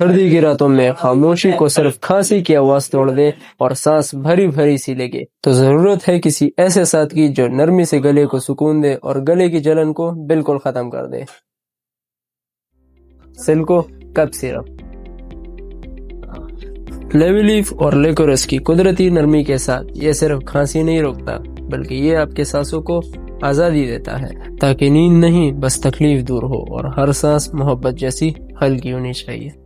सर्दी की रातों में खामोशी को सिर्फ खांसी की आवाज तोड़ दे और सांस भरी भरी सी लगे तो जरूरत है किसी ऐसे साथ की जो नरमी से गले को सुकून दे और गले की जलन को बिल्कुल खत्म कर दे। सिल्को कफ सिरप। लेविलीफ और लेकोरस की कुदरती नरमी के साथ ये सिर्फ खांसी नहीं रोकता बल्कि ये आपके सांसों को आज़ादी देता है ताकि नींद नहीं बस तकलीफ दूर हो और हर सांस मोहब्बत जैसी हल्की होनी चाहिए।